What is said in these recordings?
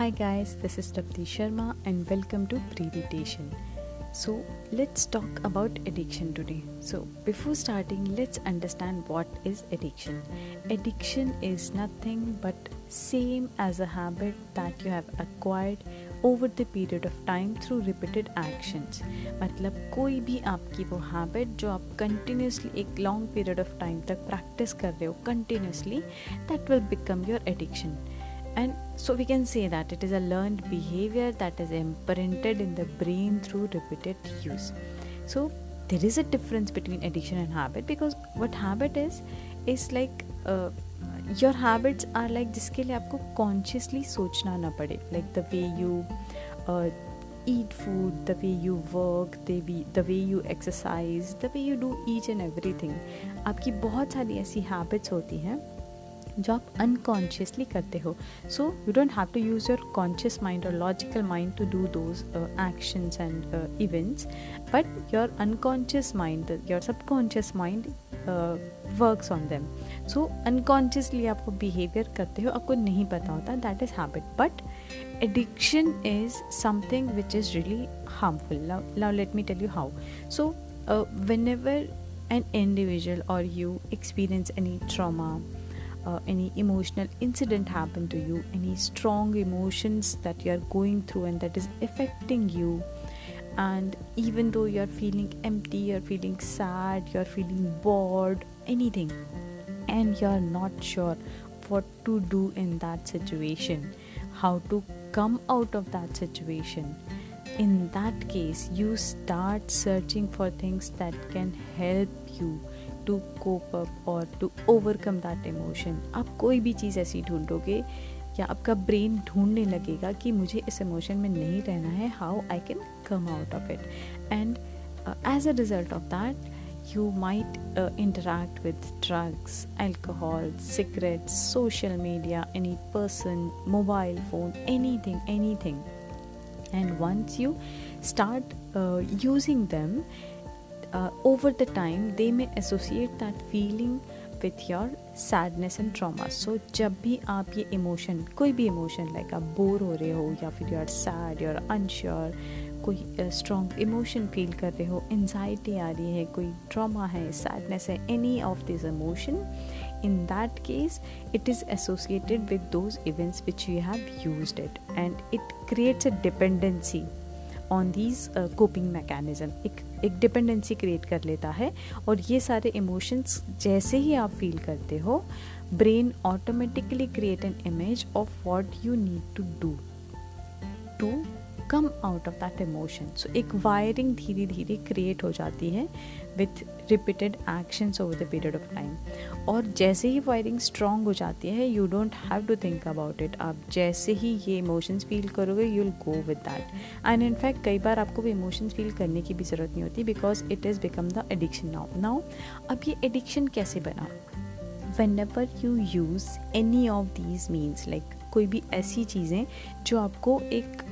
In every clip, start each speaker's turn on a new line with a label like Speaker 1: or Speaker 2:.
Speaker 1: Hi guys, this is Tapti Sharma and welcome to Meditation. So let's talk about addiction today. So before starting, let's understand what is addiction. Addiction is nothing but same as a habit that you have acquired over the period of time through repeated actions. मतलब कोई भी आपकी वो habit जो आप continuously एक long period of time तक practice कर रहे हो continuously, that will become your addiction. And so we can say that it is a learned behavior that is imprinted in the brain through repeated use. So there is a difference between addiction and habit, because what habit is like your habits are like जिसके लिए आपको consciously सोचना ना पड़े, like the way you eat food, the way you work, the way you exercise, the way you do each and everything. आपकी बहुत सारी ऐसी habits होती हैं जो आप unconsciously करते हो. So you don't have to use your conscious mind or logical mind to do those actions and events, but your unconscious mind, your subconscious mind works on them. So unconsciously आप वो behavior करते हो, आपको नहीं पता होता, that is habit. But addiction is something which is really harmful. Now let me tell you how. So whenever an individual or you experience any trauma, any emotional incident happen to you, any strong emotions that you are going through and that is affecting you, and even though you are feeling empty, you are feeling sad, you are feeling bored, anything, and you are not sure what to do in that situation, how to come out of that situation, in that case you start searching for things that can help you to cope up or to overcome that emotion. आप कोई भी चीज़ ऐसी ढूंढोगे या आपका brain ढूंढने लगेगा कि मुझे इस इमोशन में नहीं रहना है, how I can come out of it. And as a result of that you might interact with drugs, alcohol, cigarettes, social media, any person, mobile phone, anything. And once you start using them, over the time they may associate that feeling with your sadness and trauma. So जब भी आप ये emotion, कोई भी emotion, like आप bore हो रहे हो या फिर you are sad, you are unsure, कोई strong emotion feel कर रहे हो, anxiety आ रही है, कोई trauma है, sadness है, any of this emotion, in that case it is associated with those events which you have used it, and it creates a dependency on these coping mechanism. एक dependency create कर लेता है, और ये सारे emotions जैसे ही आप फील करते हो, brain automatically create an image of what you need to do to come out of that emotion. So एक वायरिंग धीरे धीरे क्रिएट हो जाती है with repeated actions over the period of time. और जैसे ही वायरिंग स्ट्रॉन्ग हो जाती है, you don't have to think about it. आप जैसे ही ये इमोशंस फील करोगे, you will go with that. And in fact कई बार आपको वो इमोशंस फील करने की भी ज़रूरत नहीं होती, because it is become the addiction now. अब ये एडिक्शन कैसे बना? whenever you use any of these means, like कोई भी ऐसी चीज़ें जो आपको एक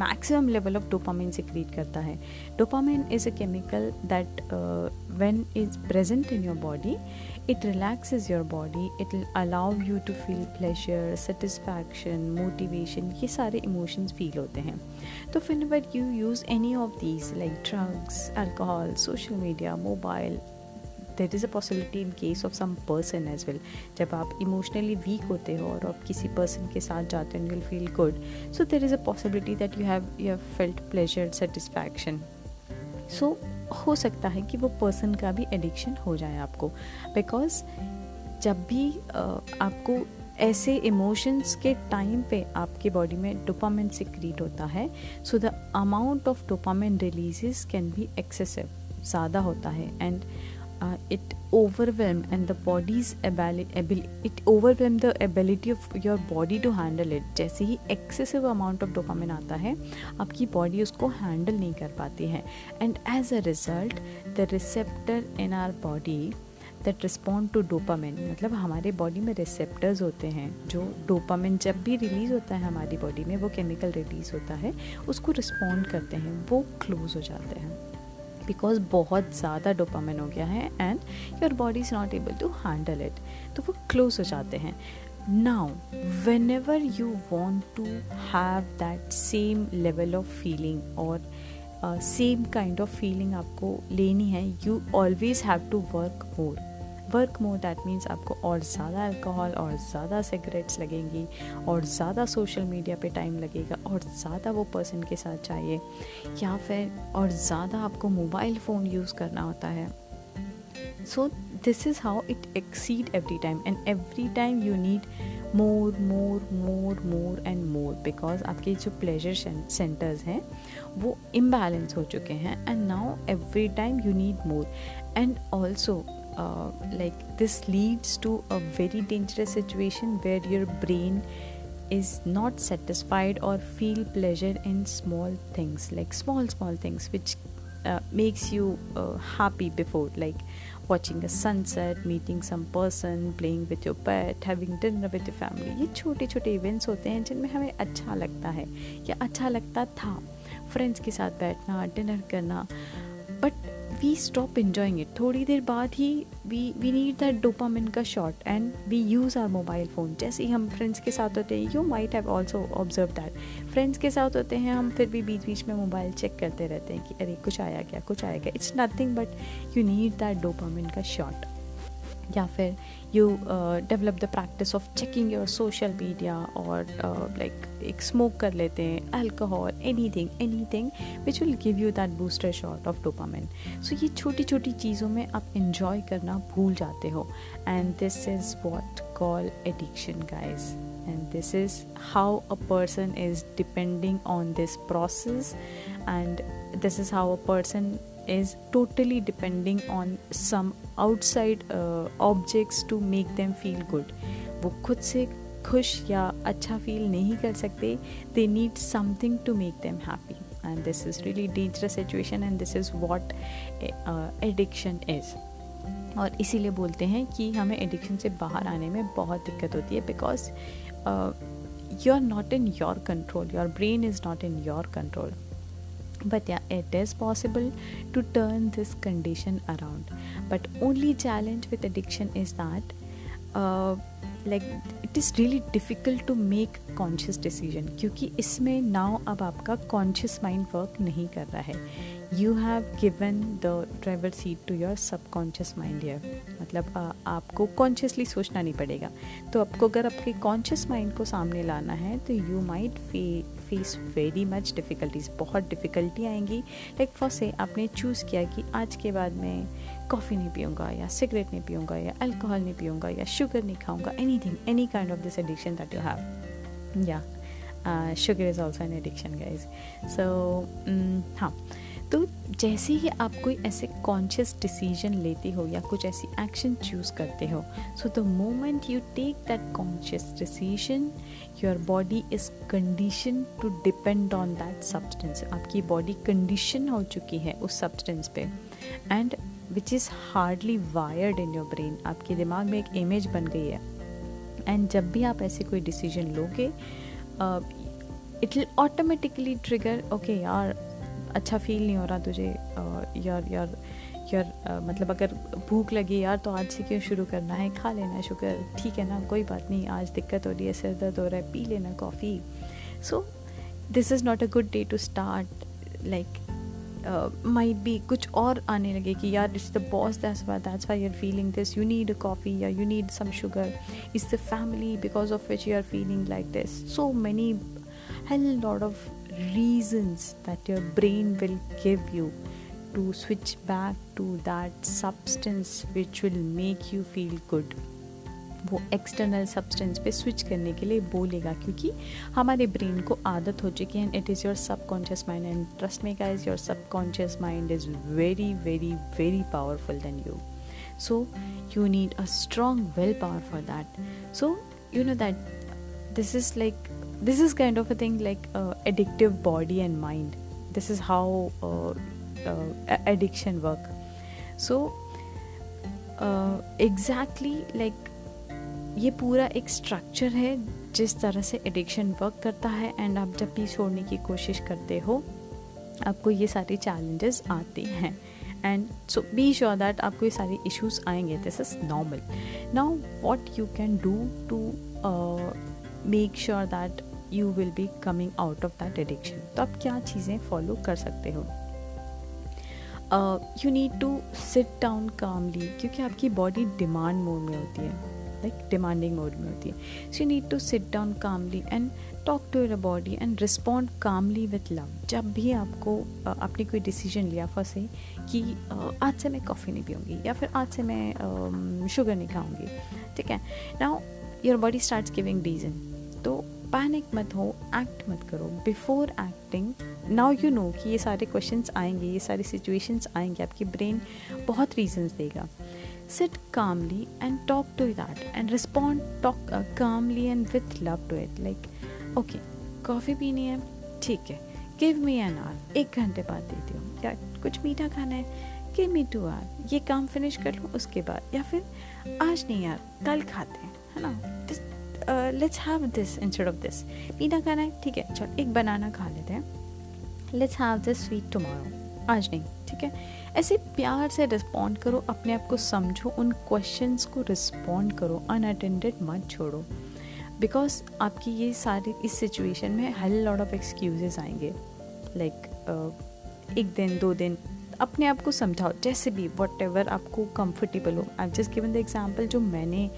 Speaker 1: maximum level of dopamine secrete करता है. Dopamine is a chemical that when it's present in your body, it relaxes your body, it will allow you to feel pleasure, satisfaction, motivation. ये सारे emotions feel होते हैं. तो whenever you use any of these like drugs, alcohol, social media, mobile, there is a possibility in case of some person as well. जब आप emotionally weak होते हो और आप किसी person के साथ जाते हो, you will feel good. So there is a possibility that you have felt pleasure, satisfaction. So हो सकता है कि वो person का भी addiction हो जाए आपको, because जब भी आपको ऐसे इमोशंस के टाइम पे आपके बॉडी में डोपामिन सिक्रीट होता है, so the amount of dopamine releases can be excessive, ज़्यादा होता है, and it overwhelm and the body's it overwhelm the ability of your body to handle it. जैसे ही excessive amount of dopamine आता है, आपकी body उसको handle नहीं कर पाती है, and as a result the receptor in our body that respond to dopamine, मतलब हमारे बॉडी में रिसेप्टर्स होते हैं जो डोपामिन जब भी रिलीज़ होता है हमारी बॉडी में, वो केमिकल रिलीज़ होता है, उसको रिस्पॉन्ड करते हैं, वो क्लोज हो जाते हैं. बिकॉज बहुत ज़्यादा डोपामिन हो गया है and your body is not able to handle it, तो वो क्लोज हो जाते हैं. Now, whenever you want to have that same level of feeling or same kind of feeling आपको लेनी है, you always have to work more. That means आपको और ज़्यादा अल्कोहल और ज़्यादा सिगरेट्स लगेंगी और ज़्यादा सोशल मीडिया पे टाइम लगेगा और ज़्यादा वो पर्सन के साथ चाहिए, या फिर और ज़्यादा आपको मोबाइल फ़ोन यूज़ करना होता है. So this is how it exceed every time, and every time you need more and more, because आपके जो pleasure centers हैं वो imbalance हो चुके हैं, and now every time you need more. And also like this leads to a very dangerous situation where your brain is not satisfied or feel pleasure in small things, like small things which makes you happy before, like watching a sunset, meeting some person, playing with your pet, having dinner with your family. ये छोटे छोटे events होते हैं जिनमें हमें अच्छा लगता है या अच्छा लगता था, फ्रेंड्स के साथ बैठना, डिनर करना, but we stop enjoying it. थोड़ी देर बाद ही वी नीड दैट डोपामिन का shot and we use our mobile phone. जैसे ही हम फ्रेंड्स के साथ होते हैं, you might have also observe that, friends के साथ होते हैं हम, फिर भी बीच बीच में मोबाइल चेक करते रहते हैं कि अरे कुछ आया क्या. It's nothing but you need that dopamine का शॉट. या फिर you develop the practice of checking your social media, और लाइक एक स्मोक कर लेते हैं, alcohol, anything which will give you that booster shot of dopamine. So ये छोटी छोटी चीज़ों में आप इंजॉय करना भूल जाते हो, and this is what call addiction guys. And this is how a person is depending on this process, and this is how a person is totally depending on some outside objects to make them feel good. वो खुद से खुश या अच्छा feel नहीं कर सकते. They need something to make them happy, and this is really dangerous situation, and this is what addiction is. और इसीलिए बोलते हैं कि हमें एडिक्शन से बाहर आने में बहुत दिक्कत होती है, because you are not in your control, your brain is not in your control. But yeah, it is possible to turn this condition around. But only challenge with addiction is that like it is really difficult to make conscious decision, क्योंकि इसमें now अब आपका conscious mind work नहीं कर रहा है. You have given the driver seat to your subconscious mind here. मतलब आपको consciously सोचना नहीं पड़ेगा. तो आपको अगर आपके conscious mind को सामने लाना है तो you might face very much difficulties. बहुत difficulty आएंगी. Like for say आपने choose किया कि आज के बाद मैं कॉफ़ी नहीं पीऊँगा, या सिगरेट नहीं पीऊँगा, या अल्कोहल नहीं पीऊँगा, या शुगर नहीं खाऊँगा, anything, any kind of this addiction that you have. Yeah, sugar is also an addiction guys. So हाँ, तो जैसे ही आप कोई ऐसे कॉन्शियस डिसीजन लेते हो या कुछ ऐसी एक्शन चूज़ करते हो, so the moment you take that conscious decision, your body is condition to depend on that substance. आपकी बॉडी कंडीशन हो चुकी है उस सब्सटेंस पे, and which is hardly wired in your brain. आपके दिमाग में एक इमेज बन गई है, एंड जब भी आप ऐसे कोई डिसीजन लोगे, it will automatically trigger, okay यार अच्छा फील नहीं हो रहा तुझे, यार मतलब अगर भूख लगी यार तो आज से क्यों शुरू करना है, खा लेना शुगर, ठीक है ना, कोई बात नहीं, आज दिक्कत हो रही है, सिर दर्द हो रहा है, पी लेना coffee. So this is not a good day to start. Like might be कुछ और आने लगे कि यार it's the boss, that's why you are feeling this, you need a coffee या you need some sugar, it's the family because of which you are feeling like this. So many hell lot of reasons that your brain will give you to switch back to that substance which will make you feel good. वो external substance पे switch करने के लिए बोलेगा, क्योंकि हमारे brain को आदत हो चुकी है, and it is your subconscious mind. And trust me guys, your subconscious mind is very very very powerful than you. So you need a strong will power for that. So you know that this is kind of a thing like addictive body and mind. This is how addiction work. So exactly like ये पूरा एक structure है जिस तरह से addiction work करता है. And आप जब भी छोड़ने की कोशिश करते हो, आपको ये सारे चैलेंजेस आते हैं. And so be sure that आपको ये सारे इश्यूज आएंगे, this is normal. Now what you can do to make sure that you will be coming out of that addiction. तो आप क्या चीज़ें फॉलो कर सकते हो. You need to sit down calmly, क्योंकि आपकी बॉडी डिमांड मोड में होती है, लाइक डिमांडिंग मोड में होती है. So you need to sit down calmly and talk to your body and respond calmly with love. जब भी आपको आपने कोई डिसीजन लिया फंसे कि आज से मैं कॉफ़ी नहीं पीऊँगी या फिर आज से मैं शुगर नहीं खाऊँगी, ठीक है. Now your body starts giving reason. तो पैनिक मत हो, एक्ट मत करो. Before acting, now you know कि ये सारे क्वेश्चंस आएंगे, ये सारी सिचुएशंस आएंगे, आपकी ब्रेन बहुत रीजंस देगा. Sit calmly and talk to that and respond talk calmly and with love to it. Like okay, coffee पीनी है, ठीक है, गिव मी एन आवर, 1 घंटे बाद देती हूँ. या कुछ मीठा खाना है, गिव मी 2 आवर, ये काम फिनिश कर लूँ उसके बाद. या फिर आज नहीं यार, कल खाते हैं, है ना, let's have this instead of this. मीठा खाना है, ठीक है, चल एक बनाना खा लेते हैं, let's have this sweet tomorrow, आज नहीं, ठीक है. ऐसे प्यार से रिस्पॉन्ड करो, अपने आप को समझो, उन क्वेश्चंस को रिस्पॉन्ड करो, अनअटेंडेड मत छोड़ो. बिकॉज आपकी ये सारी इस सिचुएशन में हल लॉट ऑफ एक्सक्यूजेस आएंगे. लाइक 1 दिन 2 दिन अपने आप को समझाओ, जैसे भी वॉट एवर आपको कंफर्टेबल हो. I just given the example जो मैंने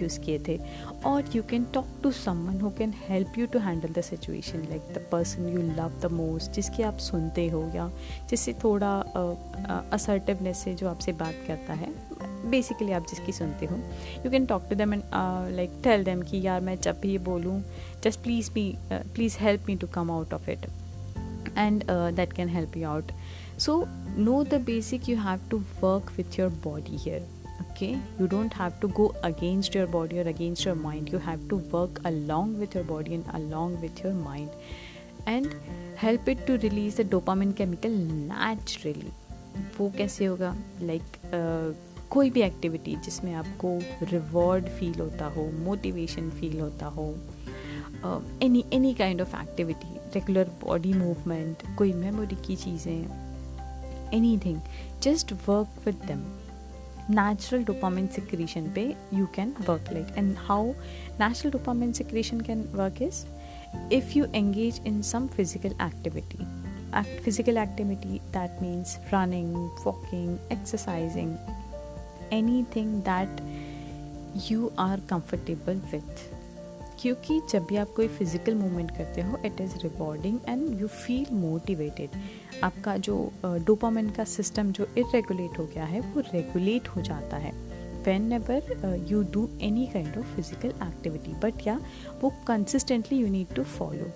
Speaker 1: यूज़ किए थे. और you can talk to someone who can help you to handle the situation, like the person you love the most, जिसकी आप सुनते हो या जिससे थोड़ा असर्टिवनेस से जो आपसे बात करता है, बेसिकली आप जिसकी सुनते हो. You can talk to them and like tell them कि यार मैं जब भी ये बोलूँ, just please help me to come out of it, and that can help you out. So know the basic, you have to work with your body here, okay. You don't have to go against your body or against your mind. You have to work along with your body and along with your mind and help it to release the dopamine chemical naturally. वो कैसे होगा? Like कोई भी activity जिसमें आपको reward feel होता हो, motivation feel होता हो, any kind of activity, regular body movement, कोई मेमोरी की चीज़ें, anything, just work with them. Natural dopamine secretion पे you can work. Like and how natural dopamine secretion can work is if you engage in some physical activity. Physical activity, that means running, walking, exercising, anything that you are comfortable with. क्योंकि जब भी आप कोई physical movement करते हो, it is rewarding and you feel motivated. आपका जो dopamine का सिस्टम जो इरेगुलेट हो गया है, वो रेगुलेट हो जाता है whenever you do any kind of physical activity. But yeah, वो consistently you need to follow.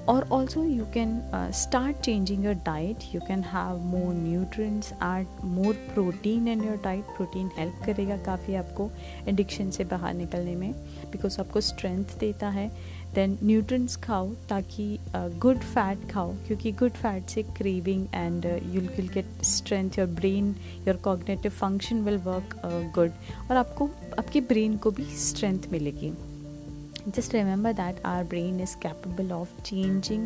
Speaker 1: Or also you can start changing your diet. You can have more nutrients, add more protein in your diet. Protein help करेगा काफ़ी आपको addiction से बाहर निकलने में, because आपको strength देता है. Then nutrients खाओ, ताकि good fat खाओ, क्योंकि good fat से craving and you'll get strength. Your brain, your cognitive function will work good, और आपको आपके brain को भी strength मिलेगी. Just remember that our brain is capable of changing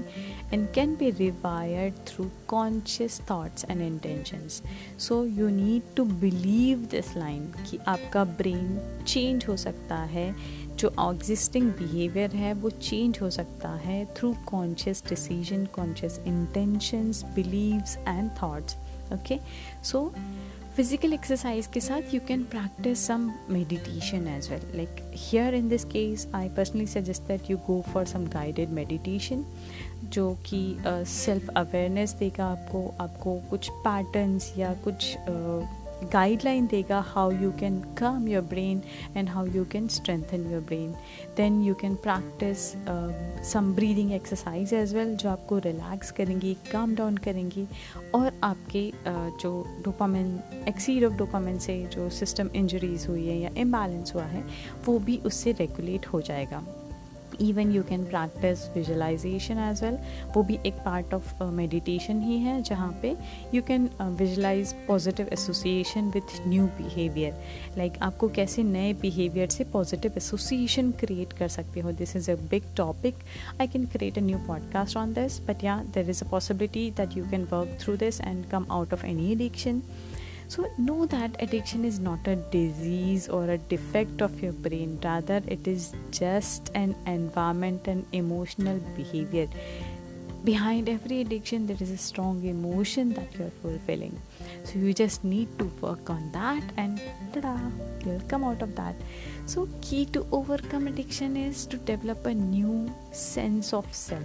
Speaker 1: and can be rewired through conscious thoughts and intentions. So you need to believe this line कि आपका brain change हो सकता है, जो existing behavior है वो change हो सकता है through conscious decision, conscious intentions, beliefs and thoughts. Okay, so physical exercise के साथ you can practice some meditation as well. Like here in this case, I personally suggest that you go for some guided meditation, जो कि self awareness देगा आपको कुछ patterns या कुछ guideline देगा how you can calm your brain and how you can strengthen your brain. Then you can practice some breathing exercise as well, जो आपको relax करेंगी, calm down करेंगी, और आपके जो dopamine, exceed of dopamine से जो system injuries हुई है या imbalance हुआ है, वो भी उससे regulate हो जाएगा. Even you can practice visualization as well. वो भी एक part of meditation ही है, जहाँ पे you can visualize positive association with new behavior. Like आपको कैसे नए behavior से positive association create कर सकते हो. This is a big topic. I can create a new podcast on this. But yeah, there is a possibility that you can work through this and come out of any addiction. So know that addiction is not a disease or a defect of your brain, rather it is just an environment and emotional behavior. Behind every addiction there is a strong emotion that you're fulfilling, so you just need to work on that, and ta-da, you'll come out of that. So key to overcome addiction is to develop a new sense of self,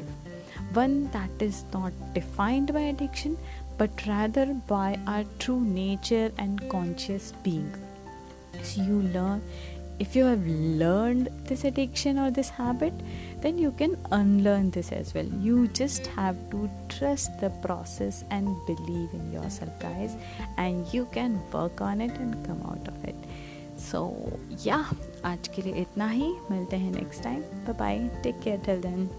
Speaker 1: one that is not defined by addiction but rather by our true nature and conscious being. So you learn, if you have learned this addiction or this habit, then you can unlearn this as well. You just have to trust the process and believe in yourself, guys, and you can work on it and come out of it. So yeah, आज के लिए इतना ही, मिलते हैं next time, bye bye, take care till then.